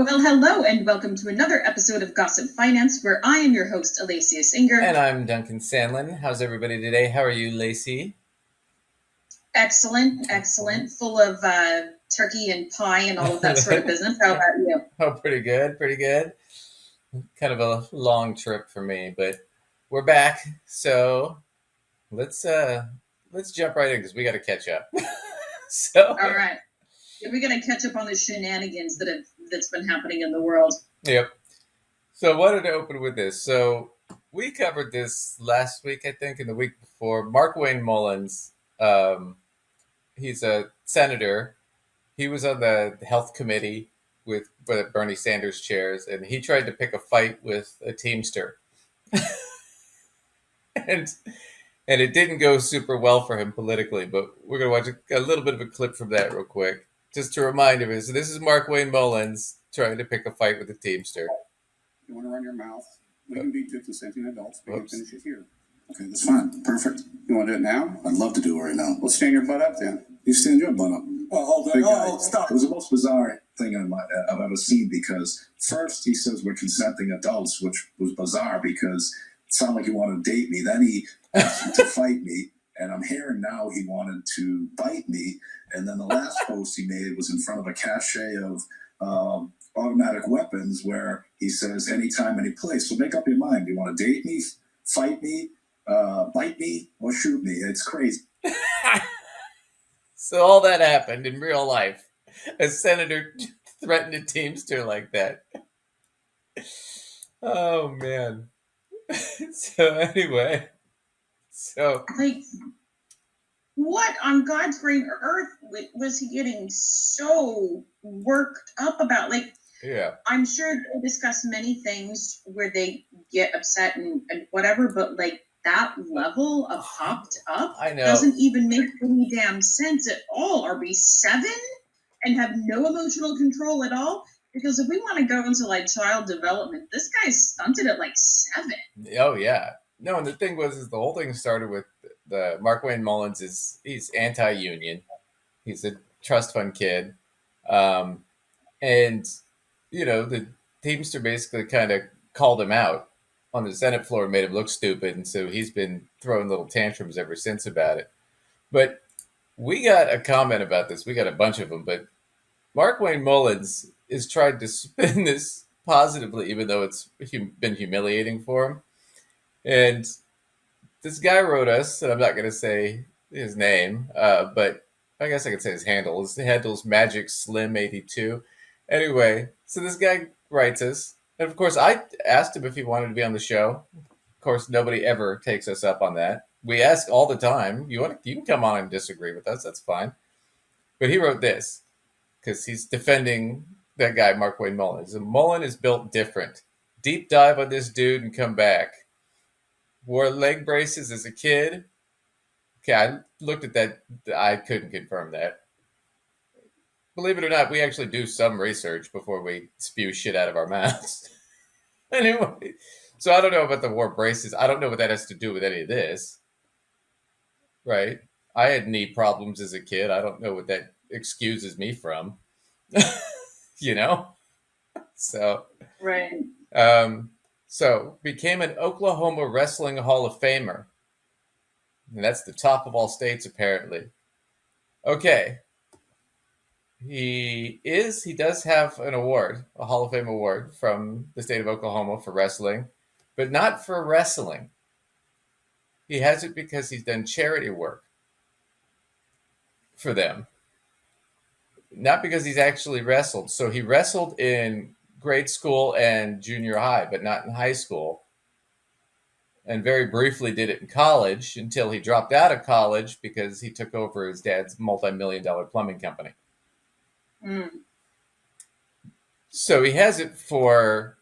Well, hello, and welcome to another episode of Gossip Finance, where I am your host, Alacia Singer. And I'm Duncan Sandlin. How's everybody today? How are you, Lacey? Excellent, excellent, full of turkey and pie and all of that sort of business. How about you? Oh, pretty good, pretty good. Kind of a long trip for me, but we're back. So let's uh let's jump right in because we got to catch up. So, All right, we're gonna catch up on the shenanigans that's been happening in the world. yep. So I wanted to open with this. So we covered this last week, I think, and the week before. Markwayne Mullins, he's a senator. He was on the health committee with Bernie Sanders chairs, and he tried to pick a fight with a Teamster, and and it didn't go super well for him politically. But we're gonna watch a little bit of a clip from that real quick, just to remind him. So this is Markwayne Mullins trying to pick a fight with a Teamster. You want to run your mouth? We can be two consenting adults. We can Oops. finish it here. Okay, that's fine. Perfect. You want to do it now? I'd love to do it right now. Well, stand your butt up then. You stand your butt up. Oh, hold on. Big guy. Oh, stop. It was the most bizarre thing I've ever seen because first he says we're consenting adults, which was bizarre because it sounded like he wanted to date me. Then he asked me to fight me, and I'm hearing now he wanted to bite me. And then the last post he made was in front of a cache of automatic weapons where he says anytime, any place. So make up your mind. Do you want to date me, fight me, bite me, or shoot me? It's crazy. So all that happened in real life. A senator threatened a Teamster like that. Oh man. So anyway, so Like, what on God's green earth was he getting so worked up about? Like, yeah, I'm sure they discuss many things where they get upset and whatever, but like that level of hopped up I know. doesn't even make any damn sense at all. Are we 7 and have no emotional control at all? Because if we want to go into like child development, this guy's stunted at like 7. Oh yeah. No, and the thing is the whole thing started with the Markwayne Mullins he's anti-union. He's a trust fund kid, um, and the Teamster basically kind of called him out on the Senate floor and made him look stupid, and so he's been throwing little tantrums ever since about it. But we got a comment about this. We got a bunch of them, but Markwayne Mullins is trying to spin this positively, even though it's been humiliating for him. And this guy wrote us, and I'm not going to say his name, but I guess I could say his handle. His handle's Magic Slim 82. Anyway, so this guy writes us, and of course, I asked him if he wanted to be on the show. Of course, nobody ever takes us up on that. We ask all the time. You can come on and disagree with us. That's fine. But he wrote this because he's defending that guy, Markwayne Mullin. Mullin is built different. Deep dive on this dude and come back. Wore leg braces as a kid. Okay, I looked at that. I couldn't confirm that. Believe it or not, we actually do some research before we spew shit out of our mouths. Anyway, so I don't know about the wore braces. I don't know what that has to do with any of this. Right? I had knee problems as a kid. I don't know what that excuses me from. you know? So, Right. so became an Oklahoma Wrestling Hall of Famer. And that's the top of all states, apparently. Okay. He does have an award, a Hall of Fame award from the state of Oklahoma for wrestling, but not for wrestling. He has it because he's done charity work for them. Not because he's actually wrestled. So he wrestled in grade school and junior high, but not in high school. And very briefly did it in college until he dropped out of college because he took over his dad's multi-million-dollar plumbing company. Mm. So he has it for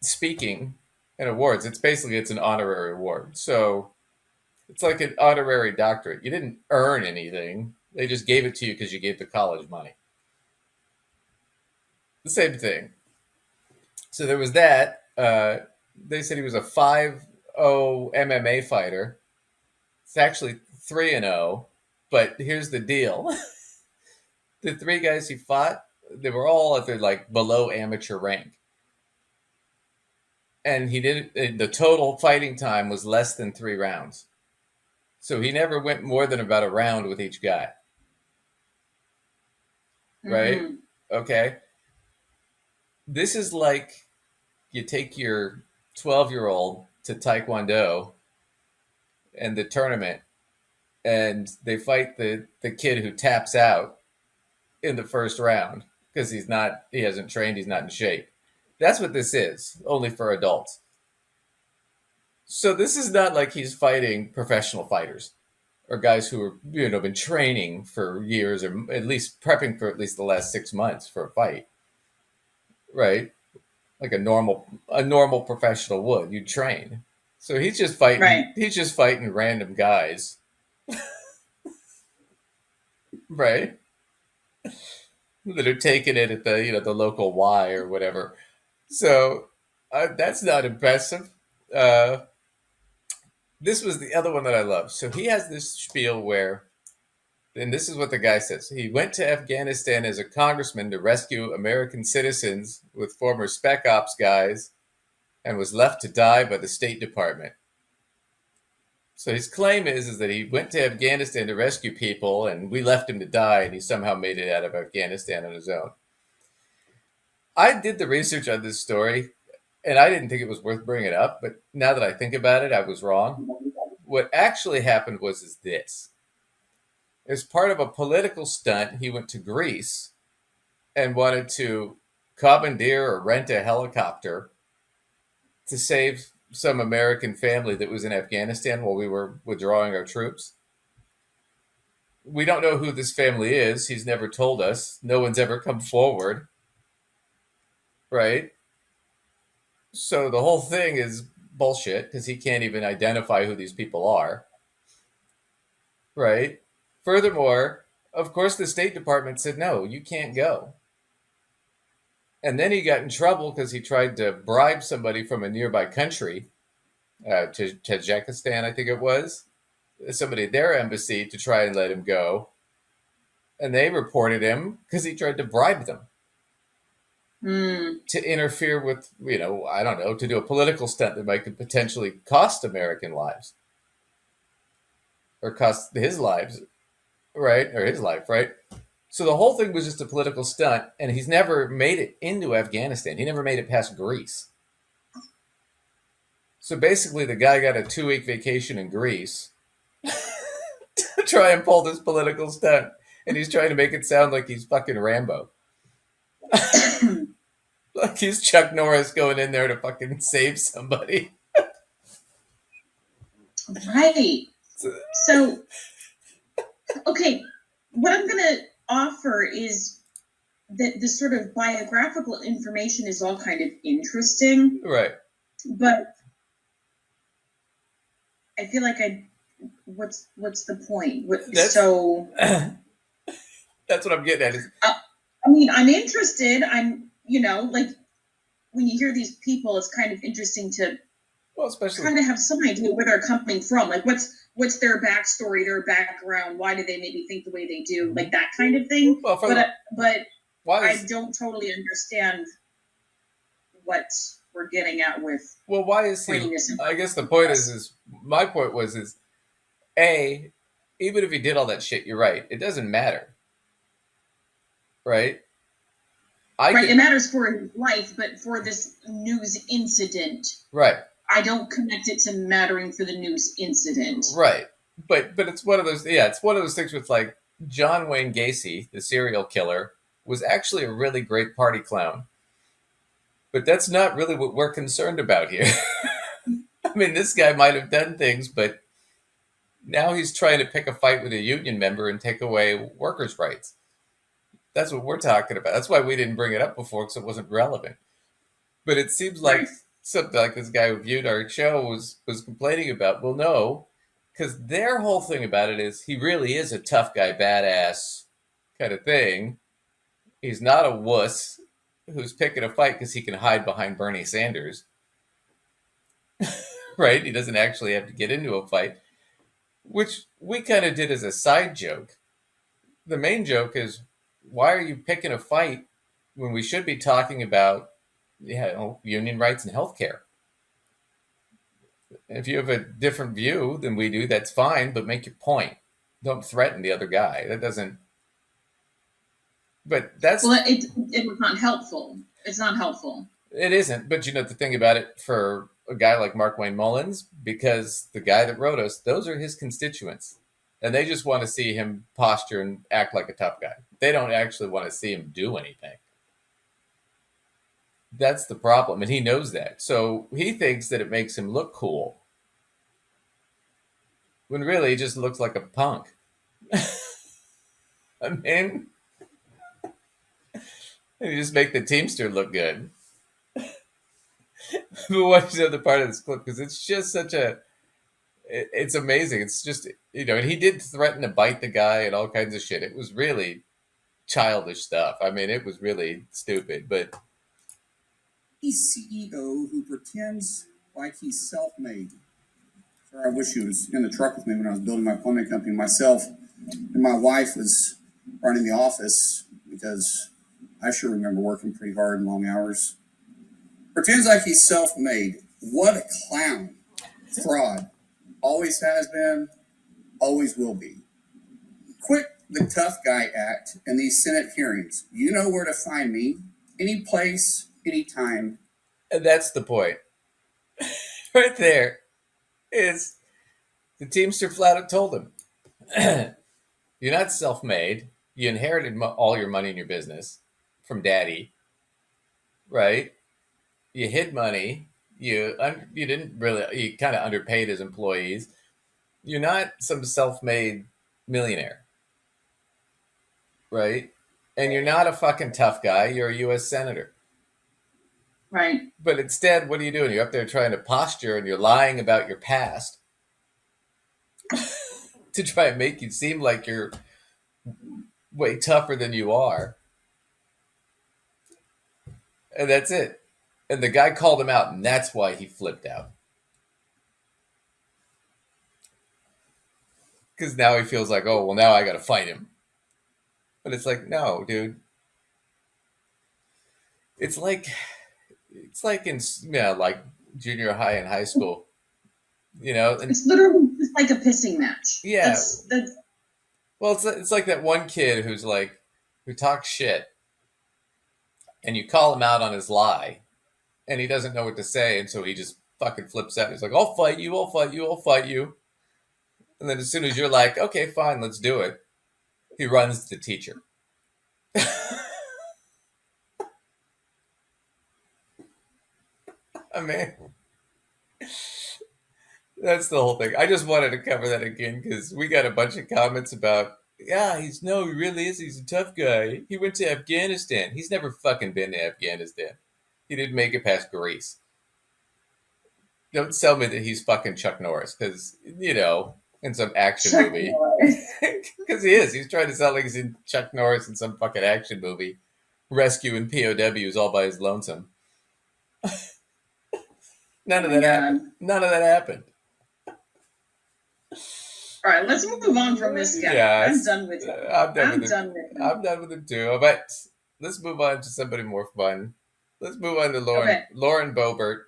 speaking and awards. It's an honorary award. So it's like an honorary doctorate. You didn't earn anything. They just gave it to you because you gave the college money. The same thing. So there was that. They said he was a 5-0 MMA fighter. It's actually 3-0. But here's the deal. The 3 guys he fought They were all at their like below amateur rank. And the total fighting time was less than 3 rounds. So he never went more than about a round with each guy. Right? Mm-hmm. Okay. This is like you take your 12-year-old to Taekwondo and the tournament, and they fight the kid who taps out in the first round because he hasn't trained, he's not in shape. That's what this is, only for adults. So this is not like he's fighting professional fighters or guys who are been training for years or at least prepping for at least the last 6 months for a fight, right? Like a normal professional would. You train. So he's just fighting. Right. He's just fighting random guys, right? That are taking it at the local Y or whatever. So that's not impressive. Uh, this was the other one that I love. So he has this spiel where, and this is what the guy says. He went to Afghanistan as a congressman to rescue American citizens with former Spec Ops guys and was left to die by the State Department. So his claim is that he went to Afghanistan to rescue people and we left him to die and he somehow made it out of Afghanistan on his own. I did the research on this story and I didn't think it was worth bringing up, but now that I think about it, I was wrong. What actually happened was this. As part of a political stunt, he went to Greece and wanted to commandeer or rent a helicopter to save some American family that was in Afghanistan while we were withdrawing our troops. We don't know who this family is. He's never told us. No one's ever come forward. Right? So the whole thing is bullshit because he can't even identify who these people are. Right? Furthermore, of course, the State Department said, no, you can't go. And then he got in trouble because he tried to bribe somebody from a nearby country, to Tajikistan, I think it was, somebody at their embassy to try and let him go. And they reported him because he tried to bribe them to interfere with, I don't know, to do a political stunt that might potentially cost American lives or cost his lives, right? Or his life, right? So the whole thing was just a political stunt, and he's never made it into Afghanistan. He never made it past Greece. So basically, the guy got a 2-week vacation in Greece to try and pull this political stunt, and he's trying to make it sound like he's fucking Rambo. Like he's Chuck Norris going in there to fucking save somebody. Right. So, okay, what I'm going to offer is that the sort of biographical information is all kind of interesting. Right. But I feel like what's the point? That's what I'm getting at. I mean, I'm interested. I'm, like when you hear these people, it's kind of interesting to especially kind of have some idea where they're coming from. Like what's their backstory, their background? Why do they maybe think the way they do? Like that kind of thing. Well, but I don't totally understand what we're getting at with. Well, why is he? I guess the point is my point was A, even if he did all that shit, you're right. It doesn't matter. Right? It matters for his life, but for this news incident. Right. I don't connect it to mattering for the news incident. Right. But it's one of those it's one of those things with like John Wayne Gacy, the serial killer, was actually a really great party clown. But that's not really what we're concerned about here. I mean, this guy might have done things, but now he's trying to pick a fight with a union member and take away workers' rights. That's what we're talking about. That's why we didn't bring it up before, because it wasn't relevant. But it seems like something like this guy who viewed our show was complaining about. Well, no, because their whole thing about it is he really is a tough guy, badass kind of thing. He's not a wuss who's picking a fight because he can hide behind Bernie Sanders. Right? He doesn't actually have to get into a fight, which we kind of did as a side joke. The main joke is, why are you picking a fight when we should be talking about union rights and healthcare. If you have a different view than we do, that's fine, but make your point. Don't threaten the other guy. That doesn't. But that's it was not helpful. It's not helpful. It isn't. But the thing about it for a guy like Markwayne Mullins, because the guy that wrote us, those are his constituents, and they just want to see him posture and act like a tough guy. They don't actually want to see him do anything. That's the problem, and he knows that. So he thinks that it makes him look cool, when really he just looks like a punk. I mean, you just make the Teamster look good. But watch the other part of this clip, because it's just it's amazing. It's just, and he did threaten to bite the guy and all kinds of shit. It was really childish stuff. I mean, it was really stupid, but... CEO who pretends like he's self-made. Sure, I wish he was in the truck with me when I was building my plumbing company myself, and my wife was running the office, because I sure remember working pretty hard and long hours. Pretends like he's self-made. What a clown. Fraud. Always has been, always will be. Quit the tough guy act in these Senate hearings. You know where to find me. Any place, anytime. And that's the point. Right there is the Teamster flat out told him, you're not self-made. You inherited all your money in your business from daddy, right? You hid money. You didn't really, you kind of underpaid his employees. You're not some self-made millionaire, right? And you're not a fucking tough guy. You're a U.S. senator. Right. But instead, what are you doing? You're up there trying to posture, and you're lying about your past to try and make you seem like you're way tougher than you are. And that's it. And the guy called him out, and that's why he flipped out. Because now he feels like, oh, well, now I got to fight him. But it's like, no, dude. It's like in like junior high and high school, And, it's literally just like a pissing match. Yeah. That's... Well, it's like that one kid who talks shit, and you call him out on his lie, and he doesn't know what to say, and so he just fucking flips out. He's like, I'll fight you, I'll fight you, I'll fight you. And then as soon as you're like, okay, fine, let's do it, he runs to the teacher. I mean, that's the whole thing. I just wanted to cover that again because we got a bunch of comments about, he really is. He's a tough guy. He went to Afghanistan. He's never fucking been to Afghanistan. He didn't make it past Greece. Don't tell me that he's fucking Chuck Norris because, in some action movie. Because he is. He's trying to sound like he's in Chuck Norris in some fucking action movie, rescuing POWs all by his lonesome. None of that happened. None of that happened. All right, let's move on from this guy. Yeah, I'm done with him. I'm done with him. I'm done with him too. But let's move on to somebody more fun. Let's move on to Lauren Boebert.